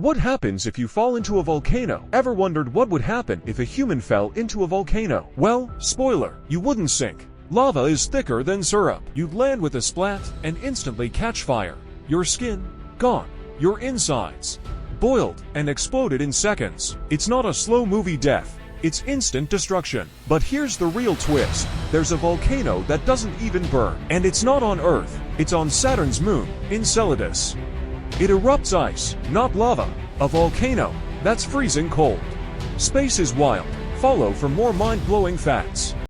What happens if you fall into a volcano? Ever wondered what would happen if a human fell into a volcano? Well, spoiler, you wouldn't sink. Lava is thicker than syrup. You'd land with a splat and instantly catch fire. Your skin, gone. Your insides, boiled and exploded in seconds. It's not a slow movie death. It's instant destruction. But here's the real twist. There's a volcano that doesn't even burn. And it's not on Earth. It's on Saturn's moon, Enceladus. It erupts ice, not lava. A volcano that's freezing cold. Space is wild. Follow for more mind-blowing facts.